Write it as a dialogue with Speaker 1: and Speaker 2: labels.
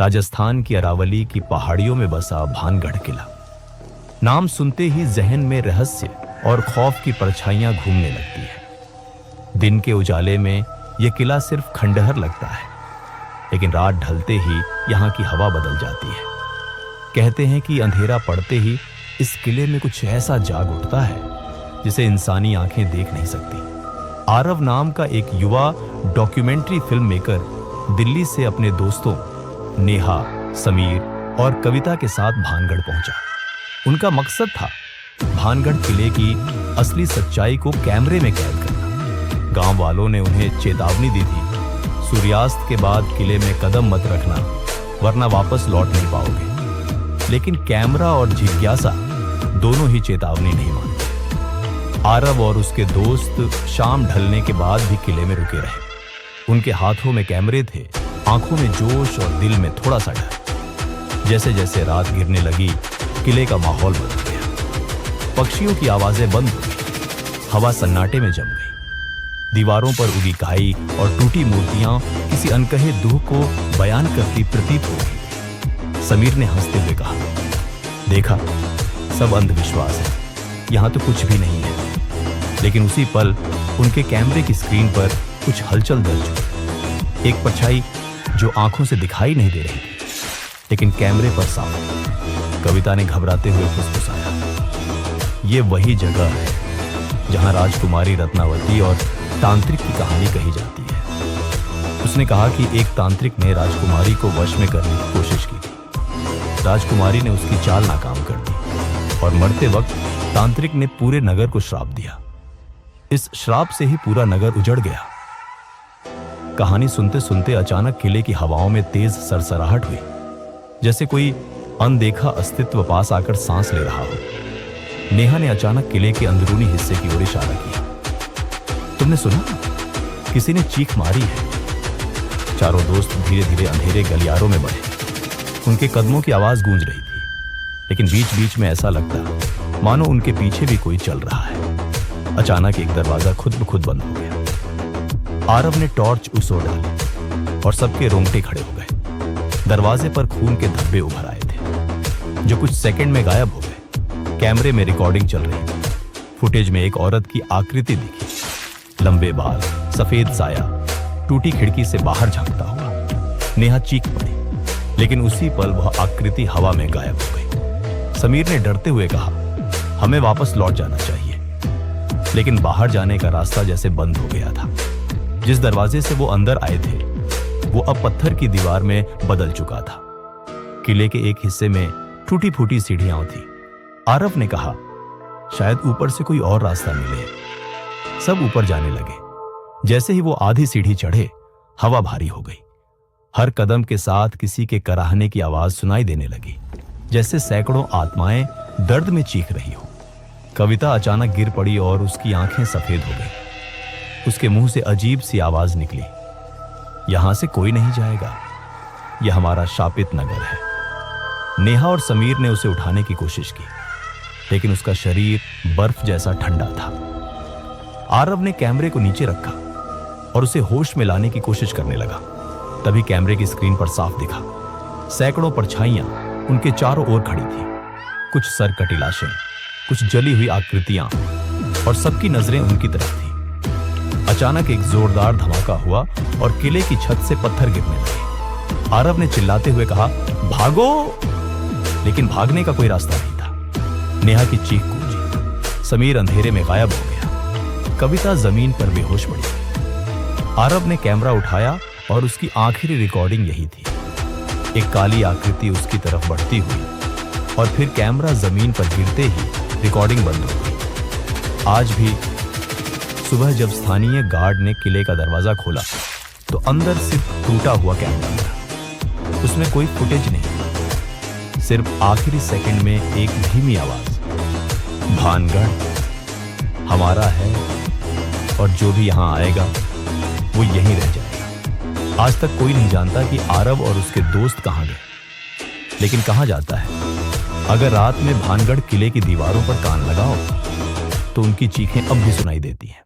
Speaker 1: राजस्थान की अरावली की पहाड़ियों में बसा भानगढ़ किला। नाम सुनते ही जहन में रहस्य और खौफ की परछाइयां घूमने लगती है। दिन के उजाले में यह किला सिर्फ खंडहर लगता है, लेकिन रात ढलते ही यहाँ की हवा बदल जाती है। कहते हैं कि अंधेरा पड़ते ही इस किले में कुछ ऐसा जाग उठता है जिसे इंसानी आंखें देख नहीं सकती। आरव नाम का एक युवा डॉक्यूमेंट्री फिल्म मेकर दिल्ली से अपने दोस्तों नेहा, समीर और कविता के साथ भानगढ़ पहुंचा। उनका मकसद था भानगढ़ किले की असली सच्चाई को कैमरे में कैद करना। गांव वालों ने उन्हें चेतावनी दी थी, सूर्यास्त के बाद किले में कदम मत रखना, वरना वापस लौट नहीं पाओगे। लेकिन कैमरा और जिज्ञासा दोनों ही चेतावनी नहीं मानते। आरव और उसके दोस्त शाम ढलने के बाद भी किले में रुके रहे। उनके हाथों में कैमरे थे, आंखों में जोश और दिल में थोड़ा सा डर। जैसे जैसे रात गिरने लगी, किले का माहौल बदल गया। पक्षियों की आवाजें बंद हो गई, हवा सन्नाटे में जम गई। दीवारों पर उगी काई और टूटी मूर्तियां किसी अनकहे दुख को बयान करती प्रतीत हो गई। समीर ने हंसते हुए कहा, देखा, सब अंधविश्वास है, यहां तो कुछ भी नहीं है। लेकिन उसी पल उनके कैमरे की स्क्रीन पर कुछ हलचल दर्ज हुई। एक परछाई जो आंखों से दिखाई नहीं दे रही थी, लेकिन कैमरे पर साफ। कविता ने घबराते हुए फुसफुसाया, ये वही जगह है जहां राजकुमारी रत्नावती और तांत्रिक की कहानी कही जाती है। उसने कहा कि एक तांत्रिक ने राजकुमारी को वश में करने की कोशिश की थी। राजकुमारी ने उसकी चाल नाकाम कर दी और मरते वक्त तांत्रिक ने पूरे नगर को श्राप दिया। इस श्राप से ही पूरा नगर उजड़ गया। कहानी सुनते सुनते अचानक किले की हवाओं में तेज सरसराहट हुई, जैसे कोई अनदेखा अस्तित्व पास आकर सांस ले रहा हो। नेहा ने अचानक किले के अंदरूनी हिस्से की ओर इशारा किया। तुमने सुना? किसी ने चीख मारी है। चारों दोस्त धीरे धीरे अंधेरे गलियारों में बढ़े। उनके कदमों की आवाज गूंज रही थी, लेकिन बीच बीच में ऐसा लगता मानो उनके पीछे भी कोई चल रहा है। अचानक एक दरवाजा खुद ब खुद बंद हो गया। आरव ने टॉर्च उस ओर डाली और सबके रोंगटे खड़े हो गए। दरवाजे पर खून के धब्बे उभर आए थे, जो कुछ सेकंड में गायब हो गए। कैमरे में रिकॉर्डिंग चल रही थी। फुटेज में एक औरत की आकृति दिखी, लंबे बाल, सफेद साया, टूटी खिड़की से बाहर झांकता हुआ। नेहा चीख पड़ी, लेकिन उसी पल वह आकृति हवा में गायब हो गई। समीर ने डरते हुए कहा, हमें वापस लौट जाना चाहिए। लेकिन बाहर जाने का रास्ता जैसे बंद हो गया था। जिस दरवाजे से वो अंदर आए थे, वो अब पत्थर की दीवार में बदल चुका था। किले के एक हिस्से में टूटी फूटी सीढ़ियां थी। आरव ने कहा, शायद ऊपर से कोई और रास्ता मिले। सब ऊपर जाने लगे। जैसे ही वो आधी सीढ़ी चढ़े, हवा भारी हो गई। हर कदम के साथ किसी के कराहने की आवाज सुनाई देने लगी, जैसे सैकड़ों आत्माएं दर्द में चीख रही हो। कविता अचानक गिर पड़ी और उसकी आंखें सफेद हो गई। उसके मुंह से अजीब सी आवाज निकली, यहां से कोई नहीं जाएगा, यह हमारा शापित नगर है। नेहा और समीर ने उसे उठाने की कोशिश की, लेकिन उसका शरीर बर्फ जैसा ठंडा था। आरव ने कैमरे को नीचे रखा और उसे होश में लाने की कोशिश करने लगा। तभी कैमरे की स्क्रीन पर साफ दिखा, सैकड़ों परछाइयां उनके चारों ओर खड़ी थी। कुछ सरकटी लाशें, कुछ जली हुई आकृतियां, और सबकी नजरें उनकी तरफ थी। अचानक एक जोरदार धमाका हुआ और किले की छत से पत्थर गिरने लगे। आरव ने चिल्लाते हुए कहा, भागो! लेकिन भागने का कोई रास्ता नहीं था। नेहा की चीख गूंजी। समीर अंधेरे में गायब हो गया। कविता जमीन पर बेहोश पड़ी। आरव ने कैमरा उठाया और उसकी आखिरी रिकॉर्डिंग यही थी। एक काली आकृति उसकी तरफ बढ़ती हुई, और फिर कैमरा जमीन पर गिरते ही रिकॉर्डिंग बंद हो गई। आज भी सुबह जब स्थानीय गार्ड ने किले का दरवाजा खोला, तो अंदर सिर्फ टूटा हुआ कैमरा था। उसमें कोई फुटेज नहीं, सिर्फ आखिरी सेकंड में एक धीमी आवाज, भानगढ़ हमारा है, और जो भी यहां आएगा वो यहीं रह जाएगा। आज तक कोई नहीं जानता कि आरव और उसके दोस्त कहां गए, लेकिन कहा जाता है अगर रात में भानगढ़ किले की दीवारों पर कान लगाओ तो उनकी चीखें अब भी सुनाई देती हैं।